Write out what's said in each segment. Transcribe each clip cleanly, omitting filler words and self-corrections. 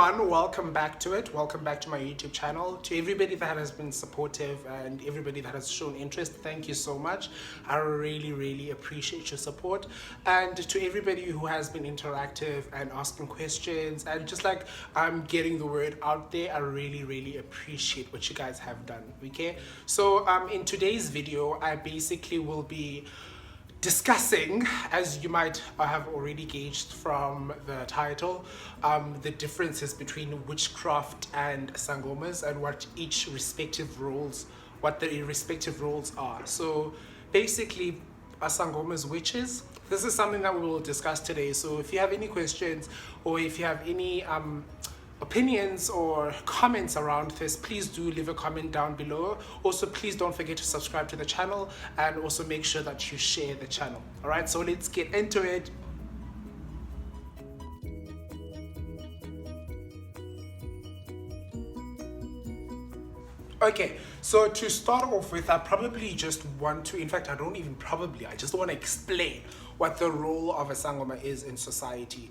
everyone, welcome back to it. Welcome back to my YouTube channel. To everybody that has been supportive and everybody that has shown interest, thank you so much. I really appreciate your support. And to everybody who has been interactive and asking questions and just like getting the word out there, I really appreciate what you guys have done. Okay, so in today's video I basically will be discussing, as you might have already gauged from the title, the differences between witchcraft and sangomas and what the respective roles are. So basically, are sangomas witches? This is something that we will discuss today. So if you have any questions or if you have any opinions or comments around this, please do leave a comment down below. Also, please don't forget to subscribe to the channel and also make sure that you share the channel. All right, so let's get into it. Okay, so to start off with, I probably just want to, in fact, I just want to explain what the role of a sangoma is in society.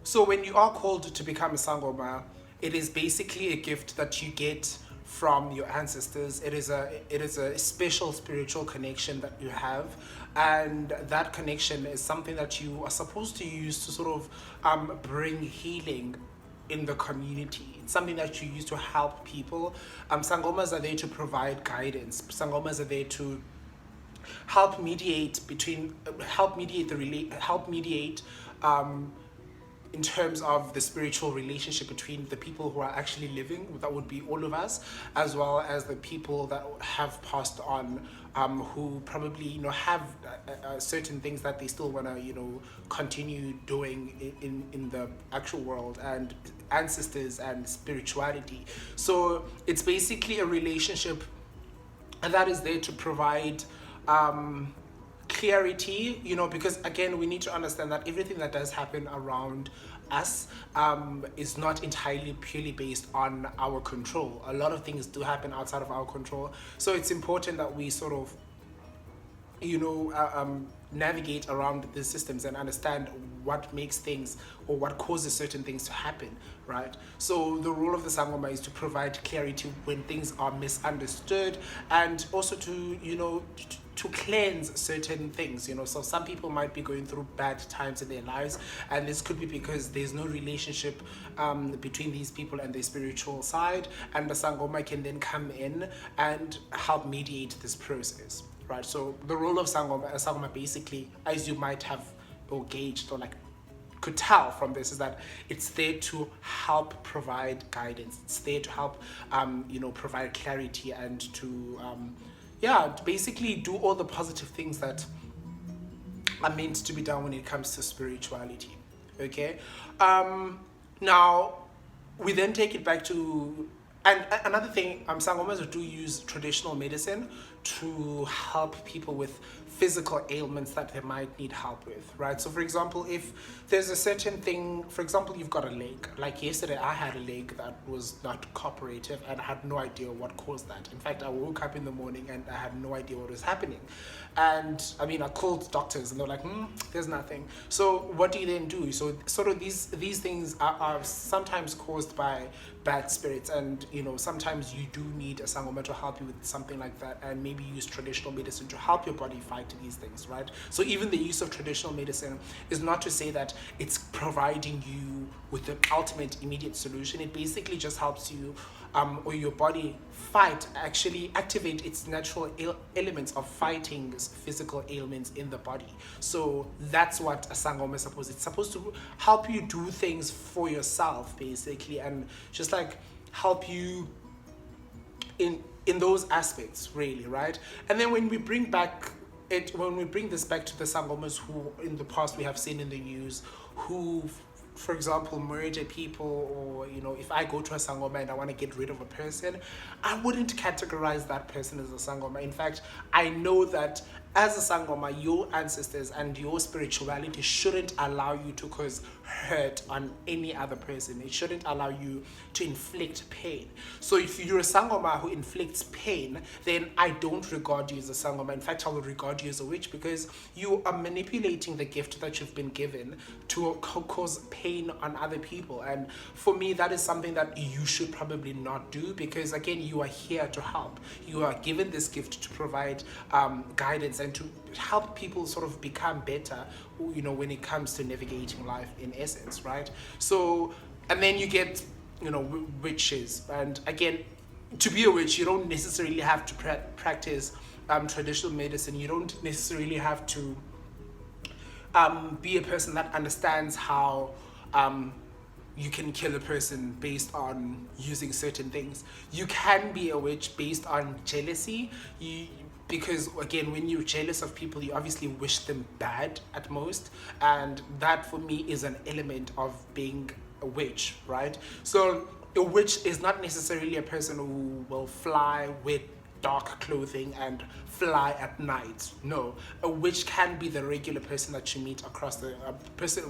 So when you are called to become a sangoma, it is basically a gift that you get from your ancestors. It is a special spiritual connection that you have, and that connection is something that you are supposed to use to sort of bring healing in the community. It's something that you use to help people. Sangomas are there to provide guidance. Sangomas are there to help mediate in terms of the spiritual relationship between the people who are actually living, that would be all of us, as well as the people that have passed on, who probably have certain things that they still want to continue doing in the actual world, and ancestors and spirituality. So it's basically a relationship that is there to provide clarity, because again, we need to understand that everything that does happen around us is not entirely purely based on our control. A lot of things do happen outside of our control, so it's important that we sort of navigate around the systems and understand what makes things or what causes certain things to happen, right? So the role of the sangoma is to provide clarity when things are misunderstood, and also to to cleanse certain things. So some people might be going through bad times in their lives, and this could be because there's no relationship between these people and their spiritual side, and the sangoma can then come in and help mediate this process. Right, so the role of sangoma basically, as you might have gauged or could tell from this, is that it's there to help provide guidance. It's there to help provide clarity and to basically do all the positive things that are meant to be done when it comes to spirituality. Okay, now we then take it back to. And another thing, sangomas do use traditional medicine to help people with physical ailments that they might need help with, right? So for example, if there's a certain thing, for example, you've got a leg. Like yesterday, I had a leg that was not cooperative and I had no idea what caused that. In fact, I woke up in the morning and I had no idea what was happening. And I called doctors and they're like, there's nothing. So what do you then do? So sort of these things are sometimes caused by bad spirits, and sometimes you do need a sangoma to help you with something like that, and maybe use traditional medicine to help your body fight these things, right? So even the use of traditional medicine is not to say that it's providing you with the ultimate immediate solution. It basically just helps you or your body actually activate its natural elements of fighting physical ailments in the body. So that's what a sangoma is supposed. It's supposed to help you do things for yourself, basically, and just help you in those aspects, really, right? And then when we bring this back to the sangomas who in the past we have seen in the news, who for example murder people, or if I go to a sangoma and I want to get rid of a person, I wouldn't categorize that person as a sangoma. In fact, I know that as a sangoma, your ancestors and your spirituality shouldn't allow you to cause hurt on any other person. It shouldn't allow you to inflict pain. So if you're a sangoma who inflicts pain, then I don't regard you as a sangoma. In fact, I will regard you as a witch, because you are manipulating the gift that you've been given to cause pain on other people. And for me, that is something that you should probably not do, because again, you are here to help. You are given this gift to provide guidance and to help people sort of become better, when it comes to navigating life in essence, right? So, and then you get, witches. And again, to be a witch, you don't necessarily have to practice traditional medicine. You don't necessarily have to be a person that understands how you can kill a person based on using certain things. You can be a witch based on jealousy. Because again, when you're jealous of people, you obviously wish them bad at most, and that for me is an element of being a witch, right? So a witch is not necessarily a person who will fly with dark clothing and fly at night. No, a witch can be the regular person that you meet across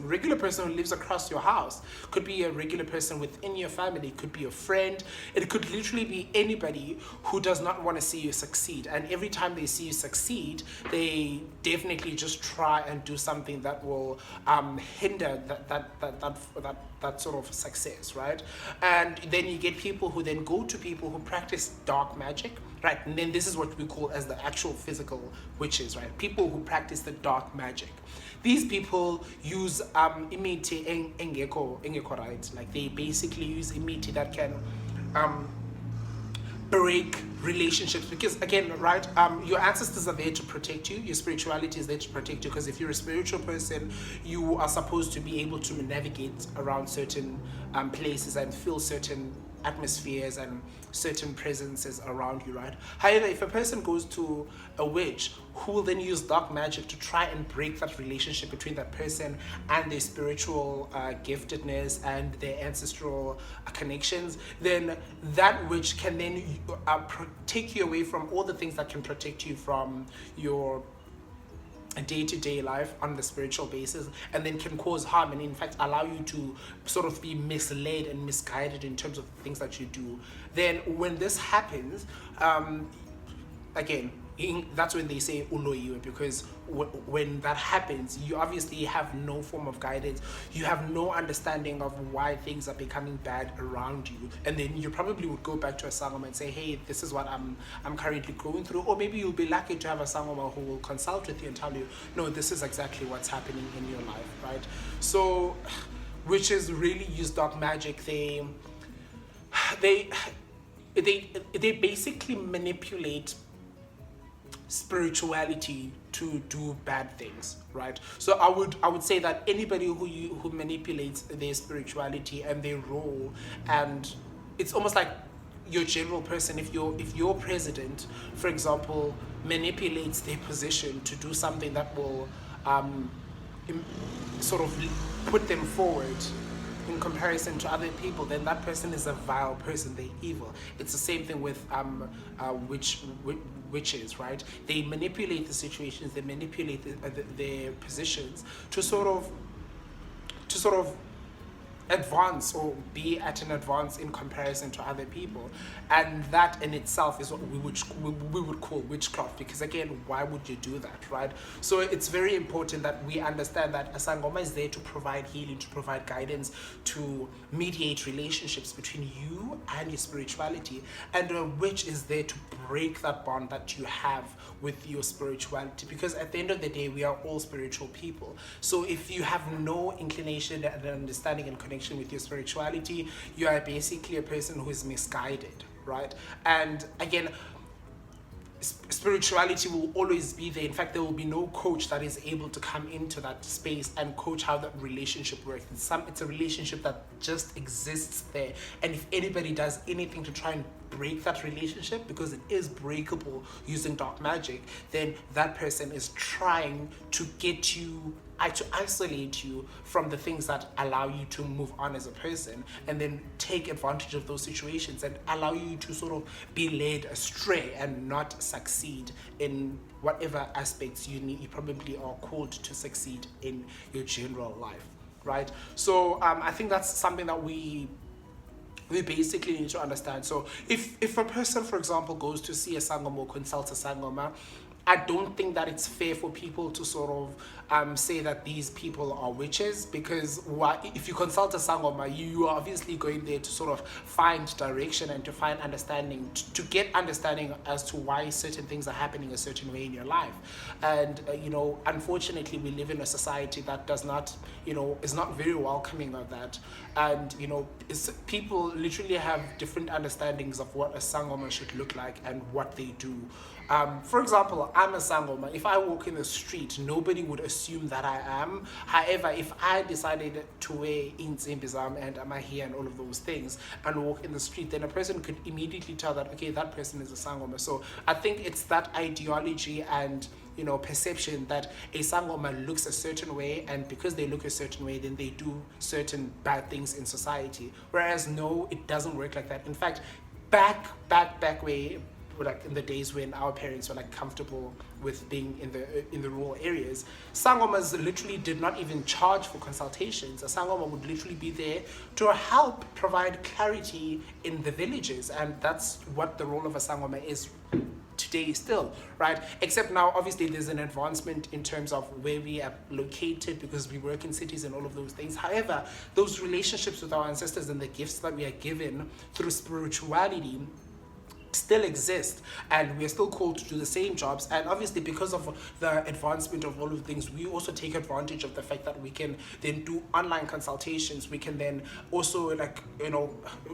regular person who lives across your house. Could be a regular person within your family, could be a friend. It could literally be anybody who does not want to see you succeed. And every time they see you succeed, they definitely just try and do something that will hinder that sort of success, right? And then you get people who then go to people who practice dark magic, right? And then this is what we call as the actual physical witches, right? People who practice the dark magic. These people use imiti engeko, right? Like they basically use imiti that can break relationships, because again, right, your ancestors are there to protect you. Your spirituality is there to protect you, because if you're a spiritual person, you are supposed to be able to navigate around certain places and feel certain atmospheres and certain presences around you, right? However, if a person goes to a witch who will then use dark magic to try and break that relationship between that person and their spiritual giftedness and their ancestral connections, then that witch can then take you away from all the things that can protect you from your day-to-day life on the spiritual basis, and then can cause harm and in fact allow you to sort of be misled and misguided in terms of the things that you do. Then when this happens, again, that's when they say uloyiwe, because when that happens, you obviously have no form of guidance. You have no understanding of why things are becoming bad around you, and then you probably would go back to a sangoma and say, hey, this is what I'm currently going through. Or maybe you'll be lucky to have a sangoma who will consult with you and tell you, no, this is exactly what's happening in your life, right? So witches really use dark magic. They basically manipulate spirituality to do bad things, right? So I would say that anybody who manipulates their spirituality and their role, and it's almost like your general person, if your president, for example, manipulates their position to do something that will sort of put them forward in comparison to other people, then that person is a vile person. They're evil. It's the same thing with witches, right? They manipulate the situations, they manipulate their positions to sort of advance or be at an advance in comparison to other people, and that in itself is what we would call witchcraft, because again, why would you do that, right? So it's very important that we understand that a sangoma is there to provide healing, to provide guidance, to mediate relationships between you and your spirituality, and a witch is there to break that bond that you have with your spirituality, because at the end of the day, we are all spiritual people. So if you have no inclination and understanding and connection with your spirituality, you are basically a person who is misguided, right? And again, spirituality will always be there. In fact, there will be no coach that is able to come into that space and coach how that relationship works. It's a relationship that just exists there, and if anybody does anything to try and break that relationship, because it is breakable using dark magic, then that person is trying to get you to isolate you from the things that allow you to move on as a person, and then take advantage of those situations and allow you to sort of be led astray and not succeed in whatever aspects you probably are called to succeed in your general life, right? So I think that's something that we basically need to understand. So if a person, for example, goes to see a sangoma or consults a sangoma, I don't think that it's fair for people to sort of say that these people are witches, because if you consult a sangoma, you are obviously going there to sort of find direction and to find understanding, to get understanding as to why certain things are happening a certain way in your life. And unfortunately, we live in a society that does not, is not very welcoming of that. And people literally have different understandings of what a sangoma should look like and what they do. For example, I'm a sangoma. If I walk in the street, nobody would assume that I am. However, if I decided to wear inzimbizam and amahi and all of those things and walk in the street, then a person could immediately tell that, okay, that person is a sangoma. So I think it's that ideology and perception that a sangoma looks a certain way, and because they look a certain way, then they do certain bad things in society. Whereas no, it doesn't work like that. In fact, back way, like in the days when our parents were like comfortable with being in the rural areas, sangomas literally did not even charge for consultations. A sangoma would literally be there to help provide clarity in the villages, and that's what the role of a sangoma is today still, right? Except now obviously there's an advancement in terms of where we are located, because we work in cities and all of those things. However, those relationships with our ancestors and the gifts that we are given through spirituality still exist, and we are still called to do the same jobs. And obviously, because of the advancement of all of the things, we also take advantage of the fact that we can then do online consultations. We can then also, like,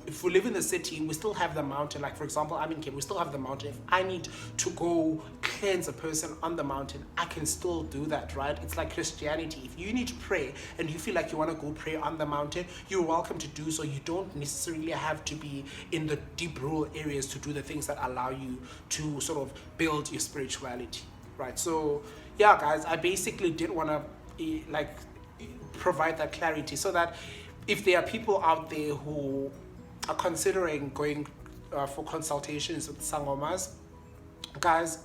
if we live in the city, we still have the mountain. Like, for example, I'm in Cape, we still have the mountain. If I need to go cleanse a person on the mountain, I can still do that, right? It's like Christianity. If you need to pray and you feel like you want to go pray on the mountain, you're welcome to do so. You don't necessarily have to be in the deep rural areas to do the things that allow you to sort of build your spirituality, right? So yeah, guys, I basically did want to provide that clarity, so that if there are people out there who are considering going for consultations with sangomas, guys,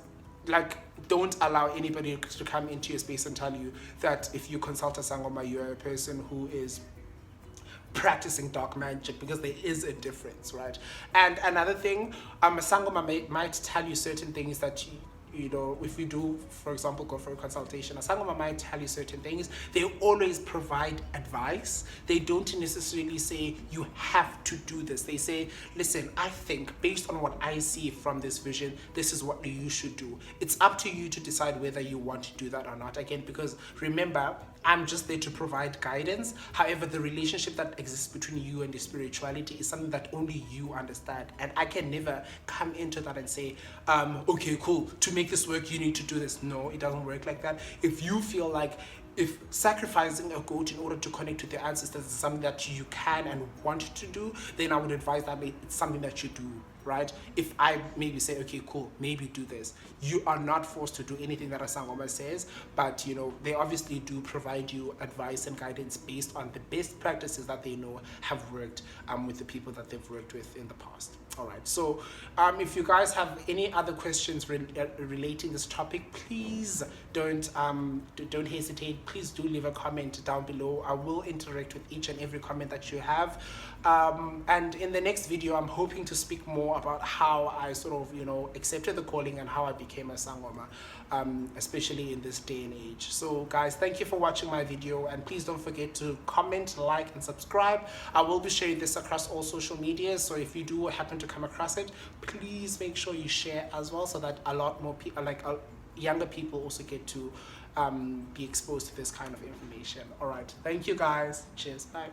like, don't allow anybody to come into your space and tell you that if you consult a sangoma, you're a person who is practicing dark magic, because there is a difference, right? And another thing, a sangoma might tell you certain things that if you do, for example, go for a consultation, a sangoma might tell you certain things. They always provide advice. They don't necessarily say you have to do this. They say, listen, I think based on what I see from this vision, this is what you should do. It's up to you to decide whether you want to do that or not. Again, because remember, I'm just there to provide guidance. However, the relationship that exists between you and the spirituality is something that only you understand. And I can never come into that and say, okay, cool, to make this work, you need to do this. No, it doesn't work like that. If you feel like if sacrificing a goat in order to connect with your ancestors is something that you can and want to do, then I would advise that it's something that you do, right? If I maybe say, okay, cool, maybe do this. You are not forced to do anything that a sangoma says, but they obviously do provide you advice and guidance based on the best practices that they know have worked with the people that they've worked with in the past. All right, so if you guys have any other questions relating this topic, please don't hesitate. Please do leave a comment down below. I will interact with each and every comment that you have. And in the next video, I'm hoping to speak more about how I sort of, accepted the calling and how I became a sangoma, especially in this day and age. So guys, thank you for watching my video, and please don't forget to comment, like, and subscribe. I will be sharing this across all social media, so if you do happen to come across it, please make sure you share as well, so that a lot more people, younger people, also get to be exposed to this kind of information. All right, thank you guys. Cheers. Bye.